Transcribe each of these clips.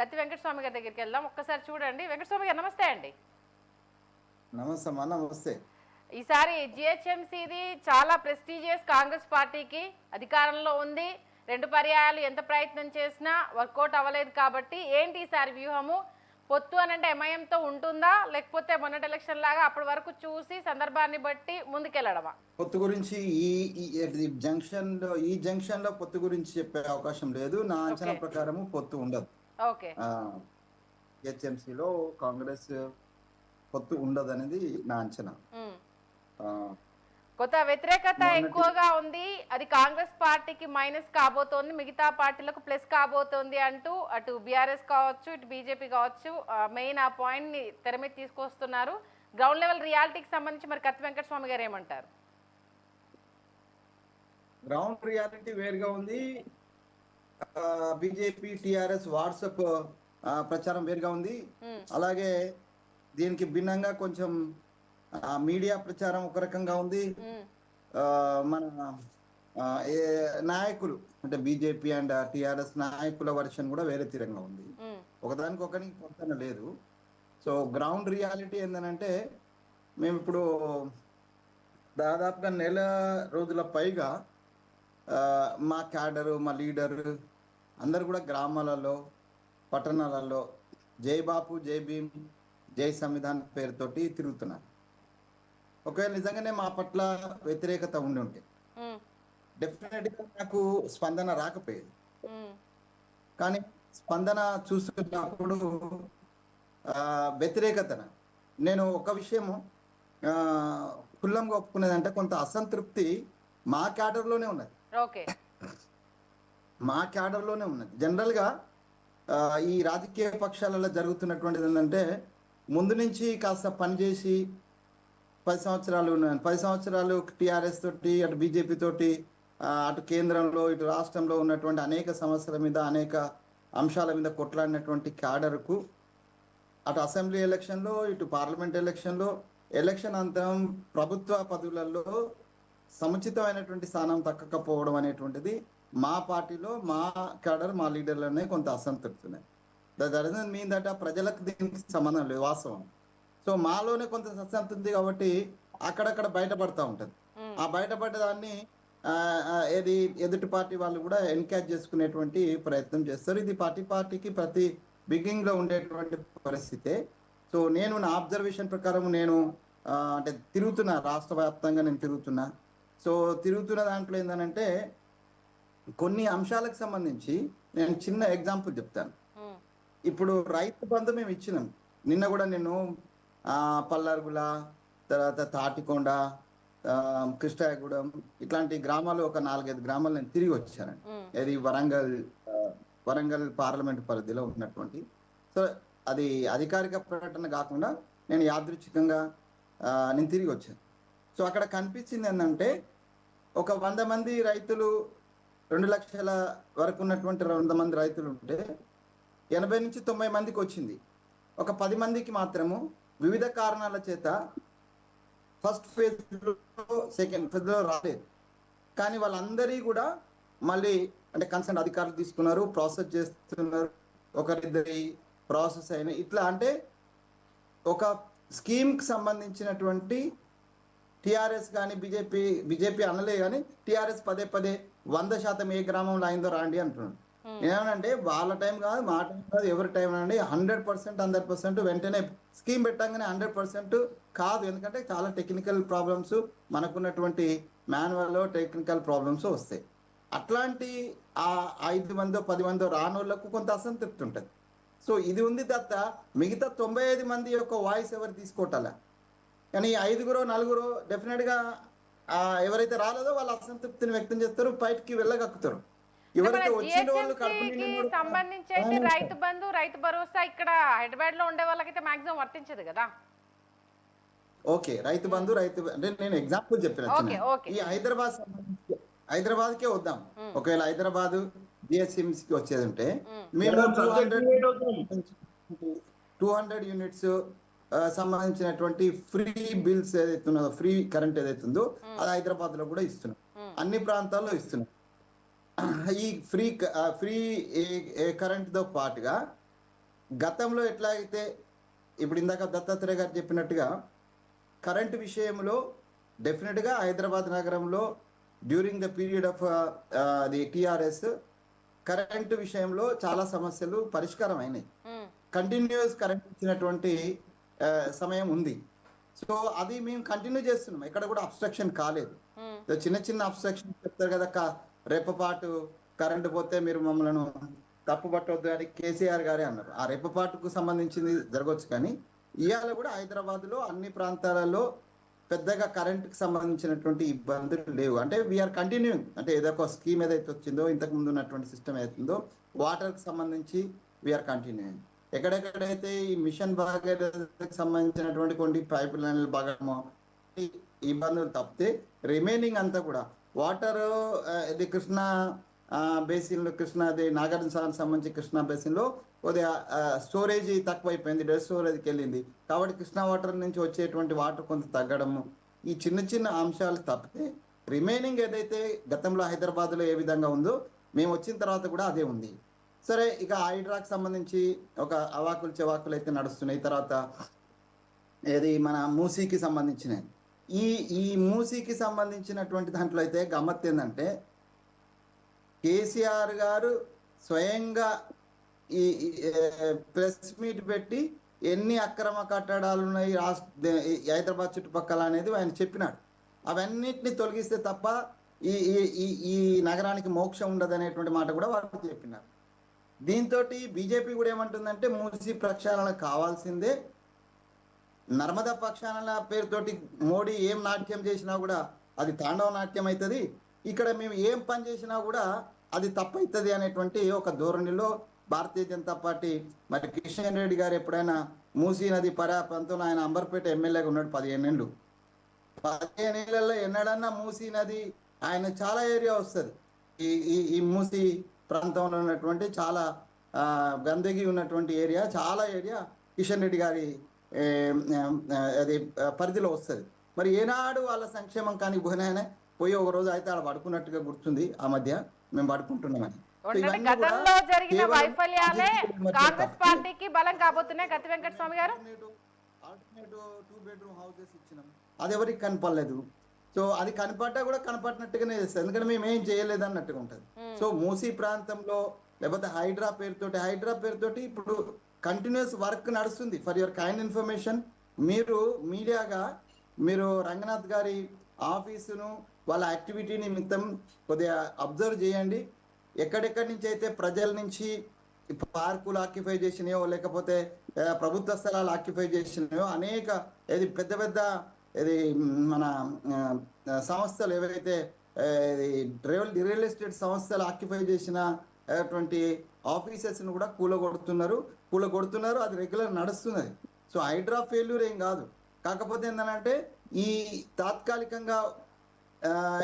కత్తి వెంకటస్వామి గారి దగ్గరికి వెళ్దాం. ఒక్కసారి చూడండి. వెంకటస్వామి గారు నమస్తే అండి. నమస్తే అమ్మా. నమస్తే. ఈసారి జిహెచ్ఎంసీది చాలా ప్రెస్టీజియస్, కాంగ్రెస్ పార్టీకి అధికారంలో ఉంది. 2 పర్యాయాలు ఎంత ప్రయత్నం చేసినా వర్కౌట్ అవ్వలేదు. కాబట్టి ఏంటి ఈసారి వ్యూహము? పొత్తు అని అంటే ఎంఐఎంతో ఉంటుందా, లేకపోతే మొన్నటి ఎలక్షన్ లాగా అప్పటి వరకు చూసి సందర్భాన్ని బట్టి ముందుకెళ్ళడమా? పొత్తు గురించి ఈ జంక్షన్ లో పొత్తు గురించి చెప్పే అవకాశం లేదు. నా అంచనా ప్రకారము పొత్తు ఉండదు. ఓకే. హెచ్ఎంసీలో కాంగ్రెస్ పొత్తు ఉండదు అనేది నా అంచనా. కొత్త వ్యతిరేకత ఎక్కువగా ఉంది. అది కాంగ్రెస్ పార్టీకి మైనస్ కాబోతోంది, మిగతా పార్టీలకు ప్లస్ కాబోతోంది అంటూ అటు బీఆర్ఎస్ కావచ్చు, ఇటు బీజేపీ కావచ్చు మెయిన్ ఆ పాయింట్ ని తెర మీద తీసుకొస్తున్నారు. గ్రౌండ్ లెవెల్ రియాలిటీకి సంబంధించి మరి కత్తి వెంకటస్వామి గారు ఏమంటారు? గ్రౌండ్ రియాలిటీ వేరుగా ఉంది. బీజేపీ టిఆర్ఎస్ వాట్సాప్ ప్రచారం వేరుగా ఉంది. అలాగే దీనికి భిన్నంగా కొంచెం మీడియా ప్రచారం ఒక రకంగా ఉంది. మన నాయకులు అంటే బీజేపీ అండ్ టిఆర్ఎస్ నాయకుల వర్షన్ కూడా వేరే తీరంగా ఉంది. ఒకదానికి పొంతన లేదు. సో గ్రౌండ్ రియాలిటీ ఏంటంటే, మేము ఇప్పుడు దాదాపుగా నెల రోజుల పైగా మా క్యాడరు, మా లీడరు అందరు కూడా గ్రామాలలో, పట్టణాలలో జై బాపు, జై భీమ్, జై సంవిధాన్ పేరుతోటి తిరుగుతున్నారు. ఒకవేళ నిజంగానే మా పట్ల వ్యతిరేకత ఉంటే డెఫినెట్ గా నాకు స్పందన రాకపోయేది. కానీ స్పందన చూస్తున్నప్పుడు వ్యతిరేకతన నేను ఒక విషయము కుల్లంగా ఒప్పుకునేదంటే, కొంత అసంతృప్తి మా క్యాడర్లోనే ఉన్నది. మా క్యాడర్లోనే ఉన్నది. జనరల్ గా ఈ రాజకీయ పక్షాలలో జరుగుతున్నటువంటిది ఏంటంటే, ముందు నుంచి కాస్త పనిచేసి 10 సంవత్సరాలు టిఆర్ఎస్ తోటి, అటు బీజేపీ తోటి, అటు కేంద్రంలో, ఇటు రాష్ట్రంలో ఉన్నటువంటి అనేక సమస్యల మీద, అనేక అంశాల మీద కొట్లాడినటువంటి క్యాడర్కు అటు అసెంబ్లీ ఎలక్షన్లో, ఇటు పార్లమెంట్ ఎలక్షన్ అంతరం ప్రభుత్వ పదవులలో సముచితమైనటువంటి స్థానం దక్కకపోవడం అనేటువంటిది మా పార్టీలో, మా క్యాడర్, మా లీడర్లనే కొంత అసంతృప్తి ఉన్నాయి. దట్ మీన్ దట్ ప్రజలకు దీనికి సంబంధం లేదు, వాస్తవం. సో మాలోనే కొంత అసంతృప్తి కాబట్టి అక్కడక్కడ బయటపడతా ఉంటది. ఆ బయటపడ్డదాన్ని ఏది ఎదుటి పార్టీ వాళ్ళు కూడా ఎన్కరేజ్ చేసుకునేటువంటి ప్రయత్నం చేస్తారు. ఇది పార్టీకి ప్రతి బిగినింగ్ లో ఉండేటువంటి పరిస్థితే. సో నేను నా అబ్జర్వేషన్ ప్రకారం నేను అంటే తిరుగుతున్నా, రాష్ట్ర వ్యాప్తంగా నేను తిరుగుతున్నా. సో తిరుగుతున్న దాంట్లో ఏంటంటే, కొన్ని అంశాలకు సంబంధించి నేను చిన్న ఎగ్జాంపుల్ చెప్తాను. ఇప్పుడు రైతు బంధు మేము ఇచ్చినాం. నిన్న కూడా నేను పల్లార్గుల, తర్వాత తాటికొండ, కృష్ణాయగూడెం ఇట్లాంటి గ్రామాలు, ఒక 4-5 గ్రామాలు నేను తిరిగి వచ్చానండి. ఇది వరంగల్ పార్లమెంట్ పరిధిలో ఉన్నటువంటి. సో అది అధికారిక ప్రకటన కాకుండా నేను యాదృచ్ఛికంగా నేను తిరిగి వచ్చాను. సో అక్కడ కనిపించింది ఏంటంటే, ఒక 100 మంది రైతులు, 2 లక్షల వరకు ఉన్నటువంటి 100 మంది రైతులు ఉంటే 80 నుంచి 90 మందికి వచ్చింది. ఒక 10 మందికి మాత్రము వివిధ కారణాల చేత ఫస్ట్ ఫేజ్ లో, సెకండ్ ఫేజ్ లో రాలేదు. కానీ వాళ్ళందరి కూడా మళ్ళీ అంటే కన్సర్న్ అధికారులు తీసుకున్నారు, ప్రాసెస్ చేస్తున్నారు. ఒకరిద్దరి ప్రాసెస్ అయిన ఇట్లా అంటే ఒక స్కీమ్ కి సంబంధించినటువంటి టిఆర్ఎస్ కానీ బీజేపీ అనలే కానీ టిఆర్ఎస్ పదే 100% ఏ గ్రామంలో అయిందో రాండి అంటున్నాడు. ఏమనంటే వాళ్ళ టైం కాదు, మా టైం కాదు, ఎవరి టైం అండి 100% వెంటనే స్కీమ్ పెట్టంగానే 100% కాదు. ఎందుకంటే చాలా టెక్నికల్ ప్రాబ్లమ్స్, మనకున్నటువంటి మాన్యువల్ లో టెక్నికల్ ప్రాబ్లమ్స్ వస్తాయి. అట్లాంటి 5 మందో 10 మందో రానోళ్లకు కొంత అసంతృప్తి ఉంటుంది. సో ఇది ఉంది తప్ప మిగతా 95 మంది యొక్క వాయిస్ ఎవరు తీసుకోవటాలా. కానీ 5-4 డెఫినెట్ గా ఎవరైతే రాలేదో వాళ్ళ అసంతృప్తిని వ్యక్తం చేస్తారు, బయటికి వెళ్ళగక్కుతారు. సంబంధించి రైతు బంధు, రైతు భరోసా ఇక్కడ హైదరాబాద్ లో ఉండే వాళ్ళకైతే మాక్సిమం వర్తించదు కదా. ఓకే, రైతు బంధు అంటే నేను ఎగ్జాంపుల్ చెప్పిన ఈ హైదరాబాద్ కే వద్దాం. ఒకవేళ హైదరాబాద్ జిహెచ్ఎంసీ కి వచ్చేది ఉంటే మేము 200 యూనిట్స్ సంబంధించినటువంటి ఫ్రీ బిల్స్ ఏదైతే ఉన్నదో, ఫ్రీ కరెంట్ ఏదైతే ఉందో అది హైదరాబాద్ లో కూడా ఇస్తున్నాం, అన్ని ప్రాంతాల్లో ఇస్తున్నాం. ఈ ఫ్రీ కరెంట్ తో పాటుగా గతంలో ఎట్లా అయితే ఇప్పుడు ఇందాక దత్తాత్రేయ గారు చెప్పినట్టుగా కరెంట్ విషయంలో డెఫినెట్గా హైదరాబాద్ నగరంలో during the period of the TRS current విషయంలో చాలా సమస్యలు పరిష్కారం అయినాయి. కంటిన్యూస్ కరెంట్ ఇచ్చినటువంటి సమయం ఉంది. సో అది మేము కంటిన్యూ చేస్తున్నాం, ఎక్కడ కూడా అబ్స్ట్రక్షన్ కాలేదు. చిన్న చిన్న అబ్స్ట్రక్షన్ చెప్తారు కదా, రెప్పపాటు కరెంటు పోతే మీరు మమ్మల్ని తప్పు పట్టవద్దు అని కేసీఆర్ గారే అన్నారు. ఆ రెప్పపాటుకు సంబంధించింది జరగవచ్చు, కానీ ఇవాళ కూడా హైదరాబాద్ లో అన్ని ప్రాంతాలలో పెద్దగా కరెంట్కి సంబంధించినటువంటి ఇబ్బందులు లేవు. అంటే వీఆర్ కంటిన్యూయింగ్, అంటే ఏదో ఒక స్కీమ్ ఏదైతే వచ్చిందో ఇంతకు ముందు ఉన్నటువంటి సిస్టమ్ ఏదైతుందో వాటర్కి సంబంధించి వీఆర్ కంటిన్యూయింగ్. ఎక్కడెక్కడైతే ఈ మిషన్ భాగీరథకి సంబంధించినటువంటి కొన్ని పైప్ లైన్లు భాగమో ఇబ్బందులు తప్పితే రిమైనింగ్ అంతా కూడా వాటర్ ఇది కృష్ణా బేసిన్ లో, కృష్ణాది నాగార్జున సంబంధించి కృష్ణా బేసిన్ లో కొద్దిగా స్టోరేజ్ తక్కువైపోయింది, డెడ్ స్టోరేజ్కి వెళ్ళింది. కాబట్టి కృష్ణా వాటర్ నుంచి వచ్చేటువంటి వాటర్ కొంత తగ్గడము, ఈ చిన్న చిన్న అంశాలు తప్పితే రిమైనింగ్ ఏదైతే గతంలో హైదరాబాద్ లో ఏ విధంగా ఉందో మేము వచ్చిన తర్వాత కూడా అదే ఉంది. సరే, ఇక హైడ్రాకి సంబంధించి ఒక అవాకులు చెవాకులు అయితే నడుస్తున్నాయి. తర్వాత ఏది మన మూసీకి సంబంధించినవి, ఈ మూసీకి సంబంధించినటువంటి దాంట్లో అయితే గమ్మత్ ఏంటంటే కేసీఆర్ గారు స్వయంగా ఈ ప్రెస్ మీట్ పెట్టి ఎన్ని అక్రమ కట్టడాలు ఉన్నాయి హైదరాబాద్ చుట్టుపక్కల అనేది ఆయన చెప్పినాడు. అవన్నిటిని తొలగిస్తే తప్ప ఈ ఈ ఈ నగరానికి మోక్షం ఉండదు అనేటువంటి మాట కూడా వాళ్ళు చెప్పినారు. దీంతో బీజేపీ కూడా ఏమంటుందంటే మూసీ ప్రక్షాళన కావాల్సిందే, నర్మదా ప్రక్షాళన పేరుతోటి మోడీ ఏం నాట్యం చేసినా కూడా అది తాండవ నాట్యం అవుతుంది, ఇక్కడ మేము ఏం పని చేసినా కూడా అది తప్పవుతుంది అనేటువంటి ఒక ధోరణిలో భారతీయ జనతా పార్టీ. మరి కిషన్ రెడ్డి గారు ఎప్పుడైనా మూసీ నది ప్రాంతంలో ఆయన అంబర్పేట ఎమ్మెల్యేగా ఉన్నాడు 15 ఏళ్ళు. 15 ఏళ్లలో ఎన్నడన్నా మూసీ నది ఆయన చాలా ఏరియా వస్తుంది. ఈ మూసీ ప్రాంతంలో ఉన్నటువంటి చాలా గందగి ఉన్నటువంటి ఏరియా, చాలా ఏరియా కిషన్ రెడ్డి గారి అది పరిధిలో వస్తుంది. మరి ఏనాడు వాళ్ళ సంక్షేమం కానీ పోయినాయనే పోయి ఒక రోజు అయితే ఆడ పడుకున్నట్టుగా గుర్తుంది. ఆ మధ్య మేము పడుకుంటున్నామని. గతంలో జరిగిన వైఫల్యాలే కాంగ్రెస్ పార్టీకి బలం కాబోతున్నాయి. గతి వెంకట స్వామి గారు ఆల్టర్నేటివ్ 2 బెడ్రూమ్ హౌసెస్ ఇచ్చినాం, అది ఎవరికి కనపడలేదు. సో అది కనపడ్డా కూడా కనపడినట్టుగానే చేస్తారు, ఎందుకంటే మేము ఏం చేయలేదు అన్నట్టుగా ఉంటుంది. సో మూసీ ప్రాంతంలో లేకపోతే హైడ్రా పేరుతోటి ఇప్పుడు కంటిన్యూస్ వర్క్ నడుస్తుంది. ఫర్ యువర్ కైండ్ ఇన్ఫర్మేషన్, మీరు మీడియాగా మీరు రంగనాథ్ గారి ఆఫీసును వాళ్ళ యాక్టివిటీ నిమిత్తం కొద్దిగా అబ్జర్వ్ చేయండి. ఎక్కడెక్కడి నుంచి అయితే ప్రజల నుంచి పార్కులు ఆక్యుపై చేసినాయో లేకపోతే ప్రభుత్వ స్థలాలు ఆక్యుపై చేసినాయో అనేక ఇది పెద్ద పెద్ద ఇది మన సంస్థలు ఏవైతే రియల్ ఎస్టేట్ సంస్థలు ఆక్యుపై చేసిన అటువంటి ఆఫీసెస్ను కూడా కూలగొడుతున్నారు. అది రెగ్యులర్ నడుస్తున్నది. సో హైడ్రా ఫెయిల్యూర్ ఏం కాదు. కాకపోతే ఏంటంటే ఈ తాత్కాలికంగా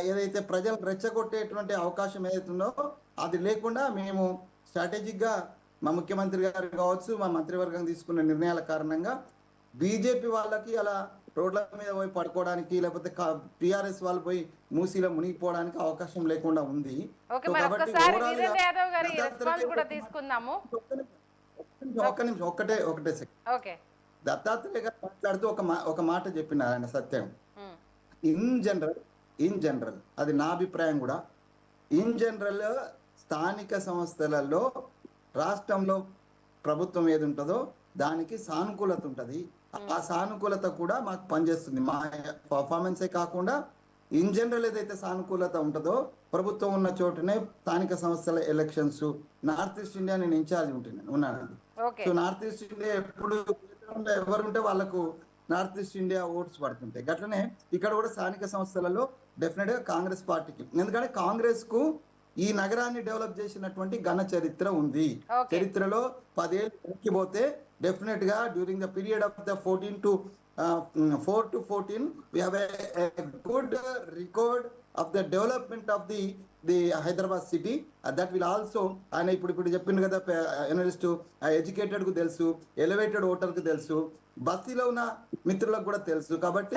ఏదైతే ప్రజలు రెచ్చగొట్టేటువంటి అవకాశం ఏదైతుందో అది లేకుండా మేము స్ట్రాటజిక్గా మా ముఖ్యమంత్రి గారు కావచ్చు, మా మంత్రివర్గం తీసుకున్న నిర్ణయాల కారణంగా బీజేపీ వాళ్ళకి అలా రోడ్ల మీద పోయి పడుకోవడానికి లేకపోతే టిఆర్ఎస్ వాళ్ళు పోయి మూసీలో మునిగిపోవడానికి అవకాశం లేకుండా ఉంది. ఒకటే సెకండ్, దత్తాత్రేయ గారు మాట్లాడుతూ ఒక మాట చెప్పినారు ఆయన సత్యం. ఇన్ జనరల్ అది నా అభిప్రాయం కూడా. ఇన్ జనరల్ స్థానిక సంస్థలలో రాష్ట్రంలో ప్రభుత్వం ఏది ఉంటుందో దానికి సానుకూలత ఉంటుంది. ఆ సానుకూలత కూడా మాకు పనిచేస్తుంది. మా పర్ఫార్మెన్సే కాకుండా ఇన్ జనరల్ ఏదైతే సానుకూలత ఉంటుందో ప్రభుత్వం ఉన్న చోటనే స్థానిక సంస్థల ఎలక్షన్స్. నార్త్ ఈస్ట్ ఇండియా నేను ఇన్ఛార్జ్ ఉన్నానండి. సో నార్త్ ఈస్ట్ ఇండియా ఎప్పుడు ఎవరుంటే వాళ్ళకు నార్త్ ఈస్ట్ ఇండియా ఓట్స్ పడుతుంటాయి. గట్లనే ఇక్కడ కూడా స్థానిక సంస్థలలో డెఫినెట్ గా కాంగ్రెస్ పార్టీకి, ఎందుకంటే కాంగ్రెస్ కు ఈ నగరాన్ని డెవలప్ చేసినటువంటి ఘన చరిత్ర ఉంది. చరిత్రలో 10 ఏళ్ళు వెనక్కిపోతే డెఫినెట్ గా during the period of the 4 to 14 we have a good record of the development of the Hyderabad city. That will also, and ఇప్పుడు చెప్పింది కదా అనలిస్ట్, ఎడ్యుకేటెడ్ కు తెలుసు, ఎలివేటెడ్ ఓటర్ కు తెలుసు, బస్తీలో ఉన్న మిత్రులకు కూడా తెలుసు. కాబట్టి